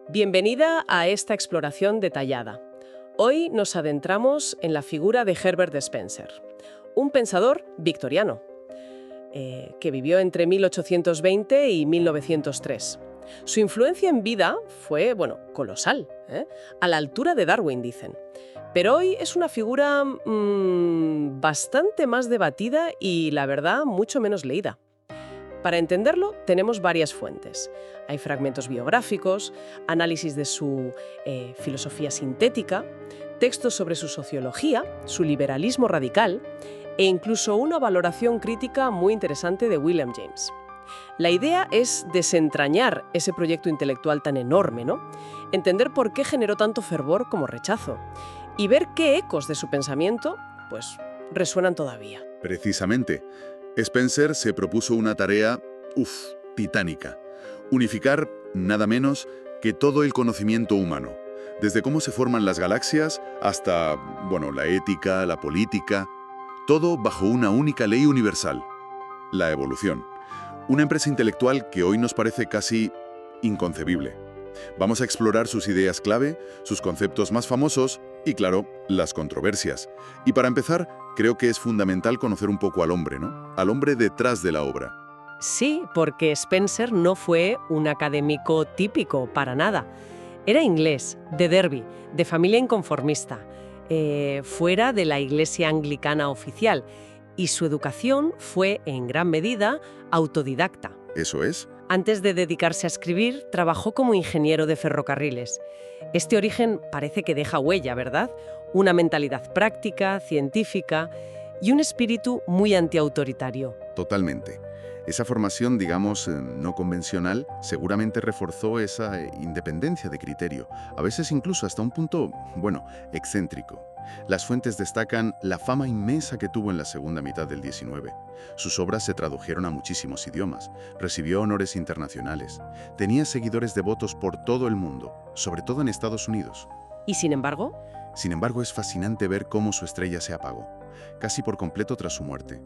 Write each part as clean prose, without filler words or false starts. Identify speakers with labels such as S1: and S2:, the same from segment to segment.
S1: Bienvenida a esta exploración detallada. Hoy nos adentramos en la figura de Herbert Spencer, un pensador victoriano, que vivió entre 1820 y 1903. Su influencia en vida fue, colosal, a la altura de Darwin, dicen. Pero hoy es una figura bastante más debatida y, la verdad, mucho menos leída. Para entenderlo, tenemos varias fuentes. Hay fragmentos biográficos, análisis de su filosofía sintética, textos sobre su sociología, su liberalismo radical e incluso una valoración crítica muy interesante de William James. La idea es desentrañar ese proyecto intelectual tan enorme, ¿no? Entender por qué generó tanto fervor como rechazo y ver qué ecos de su pensamiento, resuenan todavía.
S2: Precisamente, Spencer se propuso una tarea, titánica. Unificar nada menos que todo el conocimiento humano, desde cómo se forman las galaxias hasta, la ética, la política, todo bajo una única ley universal, la evolución. Una empresa intelectual que hoy nos parece casi inconcebible. Vamos a explorar sus ideas clave, sus conceptos más famosos y, claro, las controversias. Y para empezar, creo que es fundamental conocer un poco al hombre, ¿no? Al hombre detrás de la obra.
S1: Sí, porque Spencer no fue un académico típico para nada. Era inglés, de Derby, de familia inconformista, fuera de la iglesia anglicana oficial, y su educación fue, en gran medida, autodidacta.
S2: ¿Eso es?
S1: Antes de dedicarse a escribir, trabajó como ingeniero de ferrocarriles. Este origen parece que deja huella, ¿verdad? Una mentalidad práctica, científica y un espíritu muy antiautoritario.
S2: Totalmente. Esa formación, digamos, no convencional, seguramente reforzó esa independencia de criterio, a veces incluso hasta un punto, excéntrico. Las fuentes destacan la fama inmensa que tuvo en la segunda mitad del XIX. Sus obras se tradujeron a muchísimos idiomas, recibió honores internacionales, tenía seguidores devotos por todo el mundo, sobre todo en Estados Unidos.
S1: ¿Y sin embargo?
S2: Sin embargo, es fascinante ver cómo su estrella se apagó, casi por completo tras su muerte.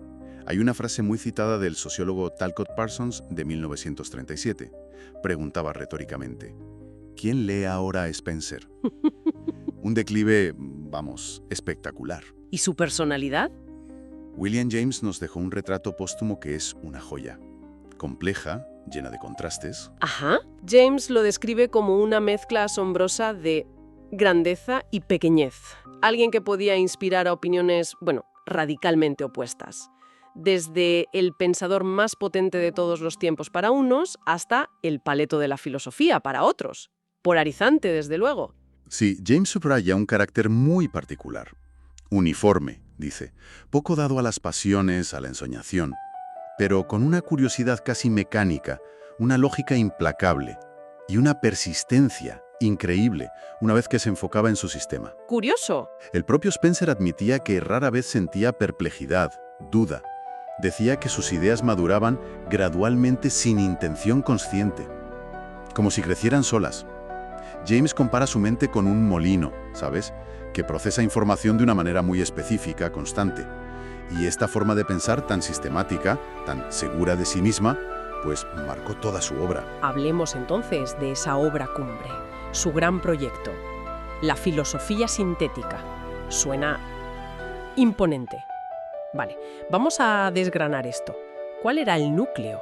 S2: Hay una frase muy citada del sociólogo Talcott Parsons de 1937. Preguntaba retóricamente, ¿quién lee ahora a Spencer? Un declive, espectacular.
S1: ¿Y su personalidad?
S2: William James nos dejó un retrato póstumo que es una joya. Compleja, llena de contrastes.
S1: Ajá. James lo describe como una mezcla asombrosa de grandeza y pequeñez. Alguien que podía inspirar a opiniones, radicalmente opuestas. Desde el pensador más potente de todos los tiempos para unos hasta el paleto de la filosofía para otros. Polarizante, desde luego.
S2: Sí, James subraya un carácter muy particular. Uniforme, dice, poco dado a las pasiones, a la ensoñación, pero con una curiosidad casi mecánica, una lógica implacable y una persistencia increíble una vez que se enfocaba en su sistema.
S1: ¡Curioso!
S2: El propio Spencer admitía que rara vez sentía perplejidad, duda. Decía que sus ideas maduraban gradualmente sin intención consciente, como si crecieran solas. James compara su mente con un molino, ¿sabes?, que procesa información de una manera muy específica, constante. Y esta forma de pensar tan sistemática, tan segura de sí misma, marcó toda su obra.
S1: Hablemos entonces de esa obra cumbre, su gran proyecto, la filosofía sintética. Suena imponente. Vale, vamos a desgranar esto. ¿Cuál era el núcleo?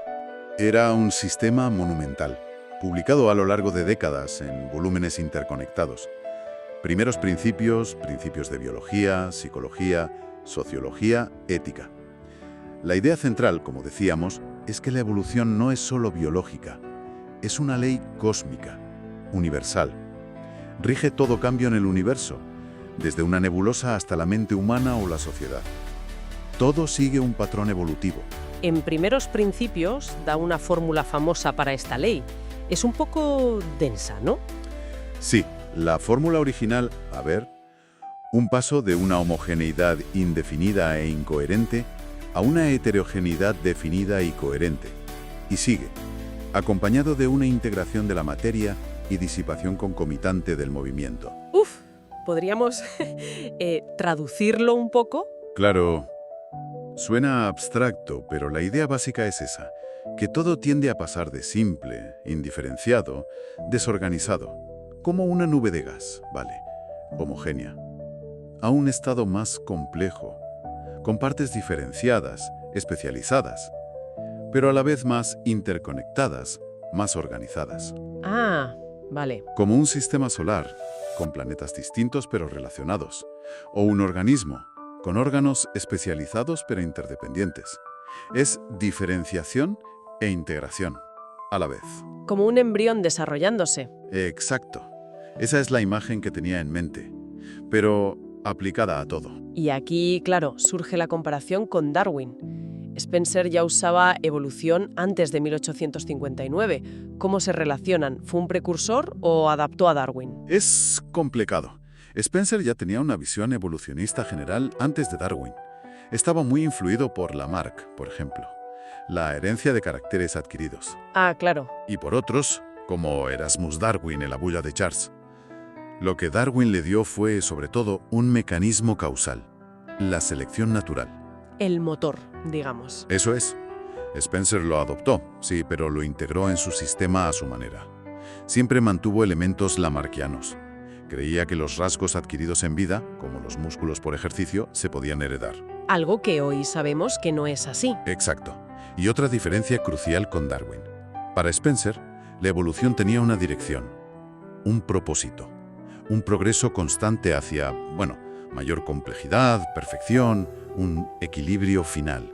S2: Era un sistema monumental, publicado a lo largo de décadas en volúmenes interconectados. Primeros principios de biología, psicología, sociología, ética. La idea central, como decíamos, es que la evolución no es solo biológica, es una ley cósmica, universal. Rige todo cambio en el universo, desde una nebulosa hasta la mente humana o la sociedad. Todo sigue un patrón evolutivo.
S1: En primeros principios da una fórmula famosa para esta ley. Es un poco densa, ¿no?
S2: Sí, la fórmula original, un paso de una homogeneidad indefinida e incoherente a una heterogeneidad definida y coherente. Y sigue, acompañado de una integración de la materia y disipación concomitante del movimiento.
S1: ¿Podríamos traducirlo un poco?
S2: Claro. Suena abstracto, pero la idea básica es esa, que todo tiende a pasar de simple, indiferenciado, desorganizado, como una nube de gas, ¿vale? Homogénea. A un estado más complejo, con partes diferenciadas, especializadas, pero a la vez más interconectadas, más organizadas.
S1: Ah, vale.
S2: Como un sistema solar, con planetas distintos pero relacionados, o un organismo, con órganos especializados pero interdependientes. Es diferenciación e integración, a la vez.
S1: Como un embrión desarrollándose.
S2: Exacto. Esa es la imagen que tenía en mente, pero aplicada a todo.
S1: Y aquí, claro, surge la comparación con Darwin. Spencer ya usaba evolución antes de 1859. ¿Cómo se relacionan? ¿Fue un precursor o adaptó a Darwin?
S2: Es complicado. Spencer ya tenía una visión evolucionista general antes de Darwin. Estaba muy influido por Lamarck, por ejemplo, la herencia de caracteres adquiridos.
S1: Ah, claro.
S2: Y por otros, como Erasmus Darwin en la bulla de Chartres. Lo que Darwin le dio fue, sobre todo, un mecanismo causal, la selección natural.
S1: El motor, digamos.
S2: Eso es. Spencer lo adoptó, sí, pero lo integró en su sistema a su manera. Siempre mantuvo elementos lamarckianos. Creía que los rasgos adquiridos en vida, como los músculos por ejercicio, se podían heredar.
S1: Algo que hoy sabemos que no es así.
S2: Exacto. Y otra diferencia crucial con Darwin. Para Spencer, la evolución tenía una dirección, un propósito, un progreso constante hacia, mayor complejidad, perfección, un equilibrio final.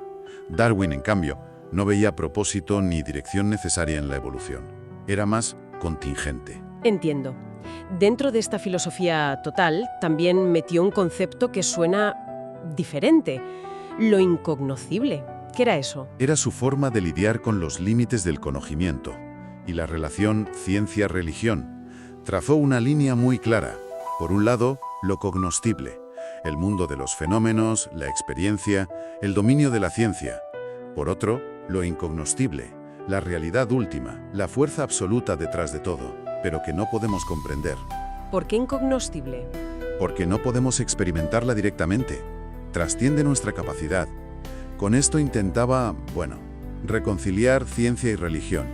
S2: Darwin, en cambio, no veía propósito ni dirección necesaria en la evolución. Era más contingente.
S1: Entiendo. Dentro de esta filosofía total, también metió un concepto que suena diferente, lo incognoscible. ¿Qué era eso?
S2: Era su forma de lidiar con los límites del conocimiento y la relación ciencia-religión. Trazó una línea muy clara. Por un lado, lo cognoscible, el mundo de los fenómenos, la experiencia, el dominio de la ciencia. Por otro, lo incognoscible, la realidad última, la fuerza absoluta detrás de todo, pero que no podemos comprender.
S1: ¿Por qué incognoscible?
S2: Porque no podemos experimentarla directamente. Trasciende nuestra capacidad. Con esto intentaba, reconciliar ciencia y religión,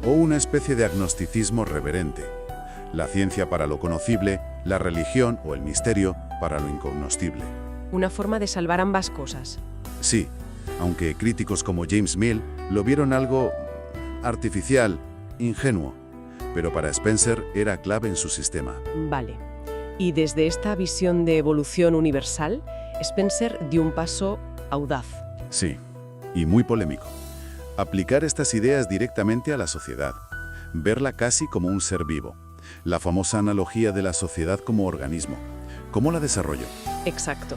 S2: o una especie de agnosticismo reverente. La ciencia para lo conocible, la religión o el misterio para lo incognoscible.
S1: Una forma de salvar ambas cosas.
S2: Sí, aunque críticos como James Mill lo vieron algo artificial, ingenuo, pero para Spencer era clave en su sistema.
S1: Vale. Y desde esta visión de evolución universal, Spencer dio un paso audaz.
S2: Sí, y muy polémico. Aplicar estas ideas directamente a la sociedad, verla casi como un ser vivo. La famosa analogía de la sociedad como organismo. ¿Cómo la desarrolló?
S1: Exacto.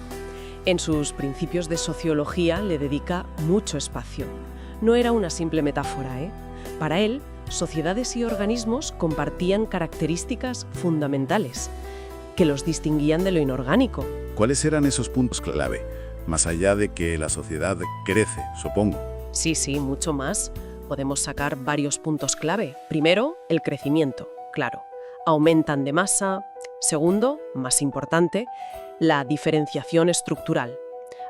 S1: En sus principios de sociología le dedica mucho espacio. No era una simple metáfora, ¿eh? Para él, sociedades y organismos compartían características fundamentales que los distinguían de lo inorgánico.
S2: ¿Cuáles eran esos puntos clave? Más allá de que la sociedad crece, supongo.
S1: Sí, mucho más. Podemos sacar varios puntos clave. Primero, el crecimiento, claro. Aumentan de masa. Segundo, más importante, la diferenciación estructural.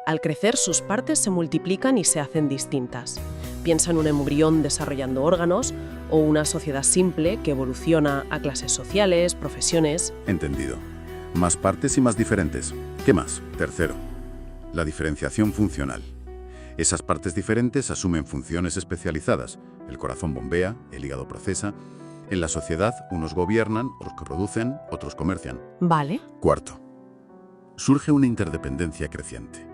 S1: Al crecer, sus partes se multiplican y se hacen distintas. Piensa en un embrión desarrollando órganos o una sociedad simple que evoluciona a clases sociales, profesiones.
S2: Entendido. Más partes y más diferentes. ¿Qué más? Tercero, la diferenciación funcional. Esas partes diferentes asumen funciones especializadas. El corazón bombea, el hígado procesa. En la sociedad, unos gobiernan, otros producen, otros comercian.
S1: Vale.
S2: Cuarto, surge una interdependencia creciente.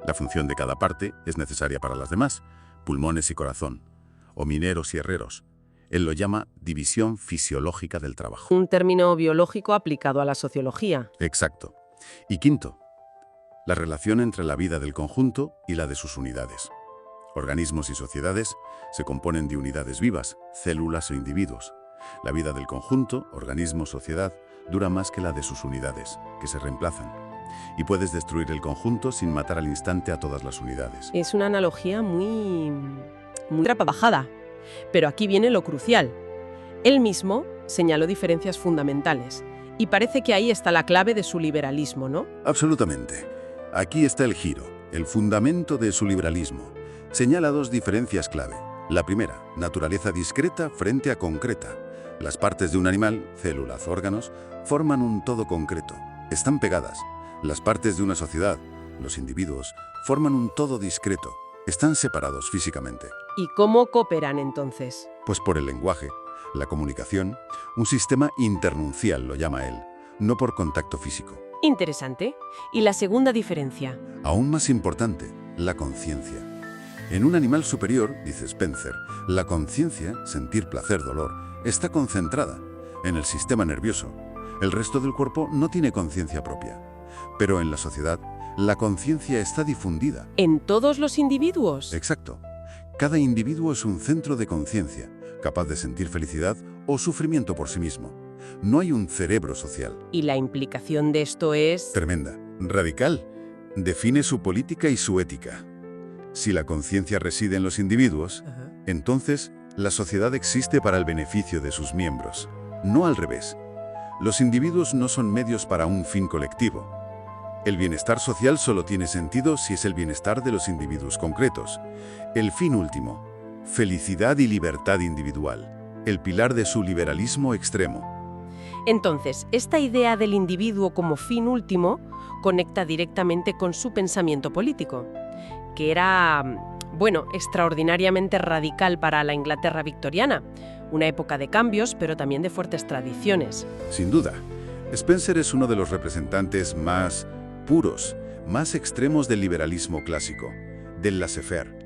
S2: La función de cada parte es necesaria para las demás, pulmones y corazón, o mineros y herreros. Él lo llama división fisiológica del trabajo.
S1: Un término biológico aplicado a la sociología.
S2: Exacto. Y quinto, la relación entre la vida del conjunto y la de sus unidades. Organismos y sociedades se componen de unidades vivas, células o individuos. La vida del conjunto, organismo, sociedad, dura más que la de sus unidades, que se reemplazan. Y puedes destruir el conjunto sin matar al instante a todas las unidades.
S1: Es una analogía muy trabajada. Pero aquí viene lo crucial. Él mismo señaló diferencias fundamentales. Y parece que ahí está la clave de su liberalismo, ¿no?
S2: Absolutamente. Aquí está el giro, el fundamento de su liberalismo. Señala dos diferencias clave. La primera, naturaleza discreta frente a concreta.
S3: Las partes de un animal, células, órganos, forman un todo concreto. Están pegadas. Las partes de una sociedad, los individuos, forman un todo discreto. Están separados físicamente.
S1: ¿Y cómo cooperan entonces?
S3: Pues por el lenguaje, la comunicación, un sistema internuncial lo llama él, no por contacto físico.
S1: Interesante. ¿Y la segunda diferencia?
S3: Aún más importante, la conciencia. En un animal superior, dice Spencer, la conciencia, sentir placer, dolor, está concentrada en el sistema nervioso. El resto del cuerpo no tiene conciencia propia. Pero en la sociedad, la conciencia está difundida.
S1: ¿En todos los individuos?
S3: Exacto. Cada individuo es un centro de conciencia, capaz de sentir felicidad o sufrimiento por sí mismo. No hay un cerebro social.
S1: ¿Y la implicación de esto es...?
S3: Tremenda, radical. Define su política y su ética. Si la conciencia reside en los individuos, entonces la sociedad existe para el beneficio de sus miembros, no al revés. Los individuos no son medios para un fin colectivo. El bienestar social solo tiene sentido si es el bienestar de los individuos concretos. El fin último, felicidad y libertad individual, el pilar de su liberalismo extremo.
S1: Entonces, esta idea del individuo como fin último conecta directamente con su pensamiento político, que era, extraordinariamente radical para la Inglaterra victoriana, una época de cambios, pero también de fuertes tradiciones.
S3: Sin duda, Spencer es uno de los representantes más puros, más extremos del liberalismo clásico, del laissez-faire.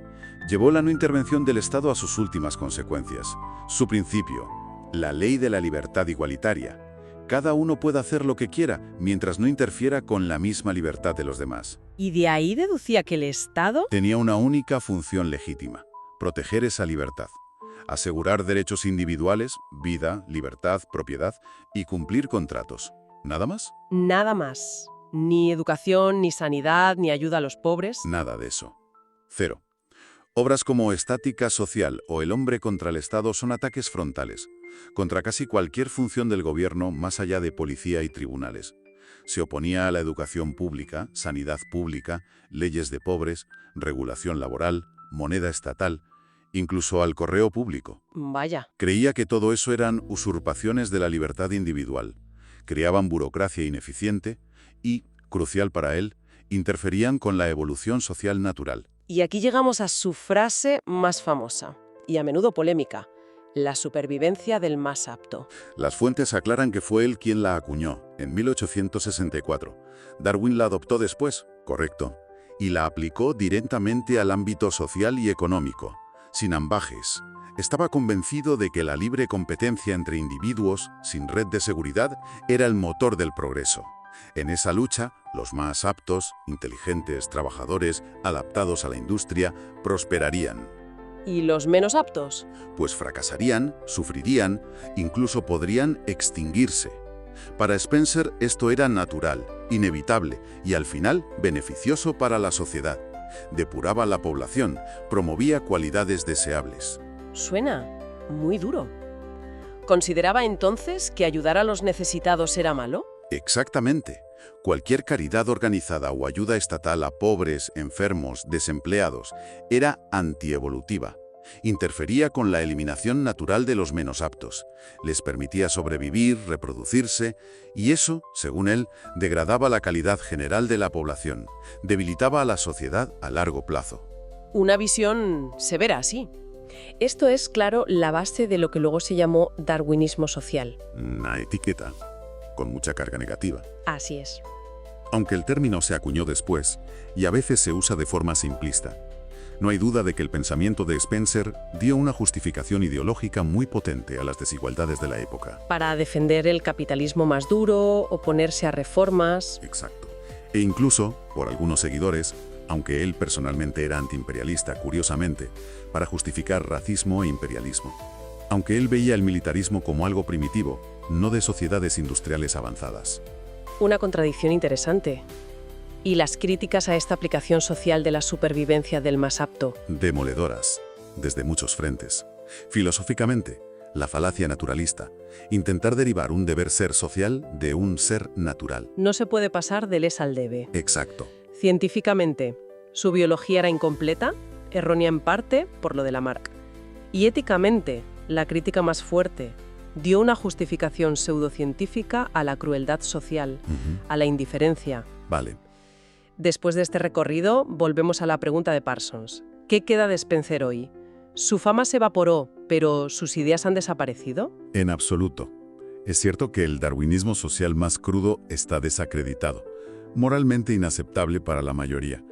S3: Llevó la no intervención del Estado a sus últimas consecuencias. Su principio, la ley de la libertad igualitaria. Cada uno puede hacer lo que quiera, mientras no interfiera con la misma libertad de los demás.
S1: ¿Y de ahí deducía que el Estado...?
S3: Tenía una única función legítima: proteger esa libertad. Asegurar derechos individuales, vida, libertad, propiedad y cumplir contratos. ¿Nada más?
S1: Nada más. Ni educación, ni sanidad, ni ayuda a los pobres.
S3: Nada de eso. Cero. Obras como Estática Social o El hombre contra el Estado son ataques frontales, contra casi cualquier función del gobierno más allá de policía y tribunales. Se oponía a la educación pública, sanidad pública, leyes de pobres, regulación laboral, moneda estatal, incluso al correo público.
S1: Vaya.
S3: Creía que todo eso eran usurpaciones de la libertad individual. Creaban burocracia ineficiente y, crucial para él, interferían con la evolución social natural.
S1: Y aquí llegamos a su frase más famosa, y a menudo polémica: la supervivencia del más apto.
S3: Las fuentes aclaran que fue él quien la acuñó, en 1864. Darwin la adoptó después, correcto, y la aplicó directamente al ámbito social y económico, sin ambajes. Estaba convencido de que la libre competencia entre individuos, sin red de seguridad, era el motor del progreso. En esa lucha, los más aptos, inteligentes, trabajadores, adaptados a la industria, prosperarían.
S1: ¿Y los menos aptos?
S3: Pues fracasarían, sufrirían, incluso podrían extinguirse. Para Spencer esto era natural, inevitable y al final beneficioso para la sociedad. Depuraba la población, promovía cualidades deseables.
S1: Suena muy duro. ¿Consideraba entonces que ayudar a los necesitados era malo?
S3: Exactamente. Cualquier caridad organizada o ayuda estatal a pobres, enfermos, desempleados era antievolutiva. Interfería con la eliminación natural de los menos aptos. Les permitía sobrevivir, reproducirse, y eso, según él, degradaba la calidad general de la población, debilitaba a la sociedad a largo plazo.
S1: Una visión severa, sí. Esto es, claro, la base de lo que luego se llamó darwinismo social.
S3: Una etiqueta con mucha carga negativa.
S1: Así es.
S3: Aunque el término se acuñó después, y a veces se usa de forma simplista, no hay duda de que el pensamiento de Spencer dio una justificación ideológica muy potente a las desigualdades de la época.
S1: Para defender el capitalismo más duro, oponerse a reformas...
S3: Exacto. E incluso, por algunos seguidores, aunque él personalmente era antiimperialista, curiosamente, para justificar racismo e imperialismo. Aunque él veía el militarismo como algo primitivo, no de sociedades industriales avanzadas.
S1: Una contradicción interesante. ¿Y las críticas a esta aplicación social de la supervivencia del más apto?
S3: Demoledoras, desde muchos frentes. Filosóficamente, la falacia naturalista, intentar derivar un deber ser social de un ser natural.
S1: No se puede pasar del es al debe.
S3: Exacto.
S1: Científicamente, su biología era incompleta, errónea en parte por lo de Lamarck. Y éticamente, la crítica más fuerte, dio una justificación pseudocientífica a la crueldad social, a la indiferencia.
S3: Vale.
S1: Después de este recorrido, volvemos a la pregunta de Parsons. ¿Qué queda de Spencer hoy? ¿Su fama se evaporó, pero sus ideas han desaparecido?
S3: En absoluto. Es cierto que el darwinismo social más crudo está desacreditado, moralmente inaceptable para la mayoría.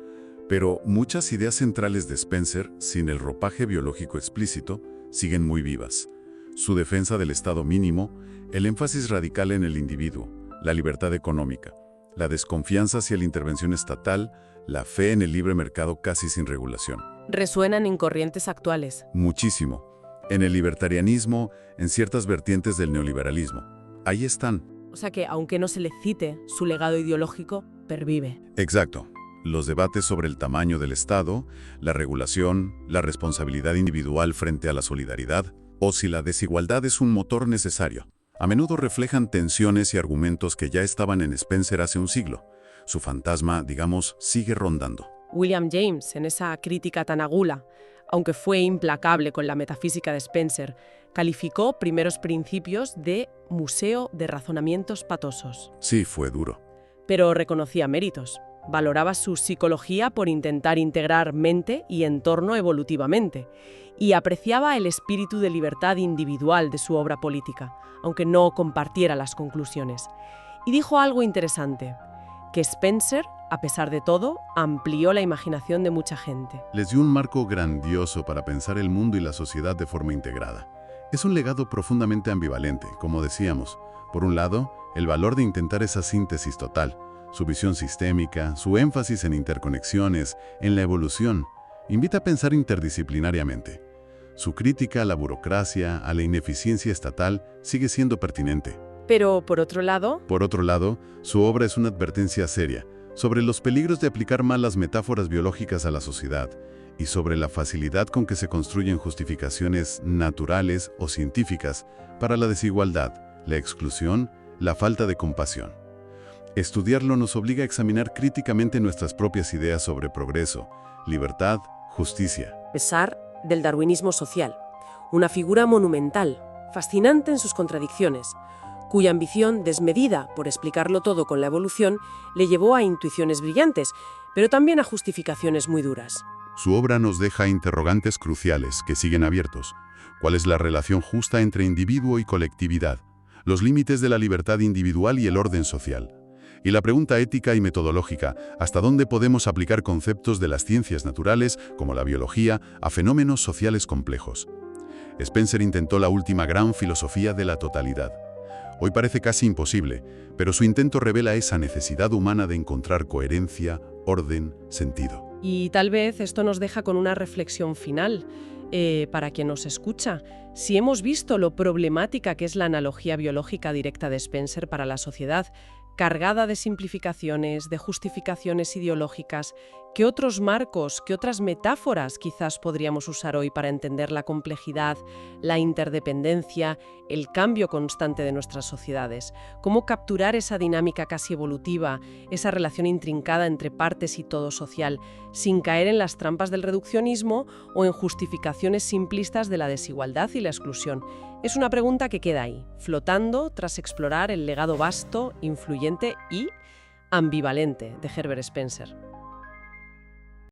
S3: Pero muchas ideas centrales de Spencer, sin el ropaje biológico explícito, siguen muy vivas. Su defensa del estado mínimo, el énfasis radical en el individuo, la libertad económica, la desconfianza hacia la intervención estatal, la fe en el libre mercado casi sin regulación.
S1: Resuenan en corrientes actuales.
S3: Muchísimo. En el libertarianismo, en ciertas vertientes del neoliberalismo. Ahí están.
S1: O sea que, aunque no se le cite, su legado ideológico pervive.
S3: Exacto. Los debates sobre el tamaño del Estado, la regulación, la responsabilidad individual frente a la solidaridad, o si la desigualdad es un motor necesario, a menudo reflejan tensiones y argumentos que ya estaban en Spencer hace un siglo. Su fantasma, digamos, sigue rondando.
S1: William James, en esa crítica tan agula, aunque fue implacable con la metafísica de Spencer, calificó Primeros Principios de museo de razonamientos patosos.
S3: Sí, fue duro.
S1: Pero reconocía méritos. Valoraba su psicología por intentar integrar mente y entorno evolutivamente, y apreciaba el espíritu de libertad individual de su obra política, aunque no compartiera las conclusiones. Y dijo algo interesante, que Spencer, a pesar de todo, amplió la imaginación de mucha gente.
S3: Les dio un marco grandioso para pensar el mundo y la sociedad de forma integrada. Es un legado profundamente ambivalente, como decíamos. Por un lado, el valor de intentar esa síntesis total, su visión sistémica, su énfasis en interconexiones, en la evolución, invita a pensar interdisciplinariamente. Su crítica a la burocracia, a la ineficiencia estatal, sigue siendo pertinente.
S1: Pero, por otro lado,
S3: su obra es una advertencia seria sobre los peligros de aplicar mal las metáforas biológicas a la sociedad y sobre la facilidad con que se construyen justificaciones naturales o científicas para la desigualdad, la exclusión, la falta de compasión. Estudiarlo nos obliga a examinar críticamente nuestras propias ideas sobre progreso, libertad, justicia.
S1: a pesar del darwinismo social, una figura monumental, fascinante en sus contradicciones, cuya ambición desmedida por explicarlo todo con la evolución le llevó a intuiciones brillantes, pero también a justificaciones muy duras.
S3: Su obra nos deja interrogantes cruciales que siguen abiertos. ¿Cuál es la relación justa entre individuo y colectividad? Los límites de la libertad individual y el orden social. Y la pregunta ética y metodológica, ¿hasta dónde podemos aplicar conceptos de las ciencias naturales, como la biología, a fenómenos sociales complejos? Spencer intentó la última gran filosofía de la totalidad. Hoy parece casi imposible, pero su intento revela esa necesidad humana de encontrar coherencia, orden, sentido.
S1: Y tal vez esto nos deja con una reflexión final. Para quien nos escucha, si hemos visto lo problemática que es la analogía biológica directa de Spencer para la sociedad, cargada de simplificaciones, de justificaciones ideológicas, ¿qué otros marcos, qué otras metáforas quizás podríamos usar hoy para entender la complejidad, la interdependencia, el cambio constante de nuestras sociedades? ¿Cómo capturar esa dinámica casi evolutiva, esa relación intrincada entre partes y todo social, sin caer en las trampas del reduccionismo o en justificaciones simplistas de la desigualdad y la exclusión? Es una pregunta que queda ahí, flotando tras explorar el legado vasto, influyente y ambivalente de Herbert Spencer.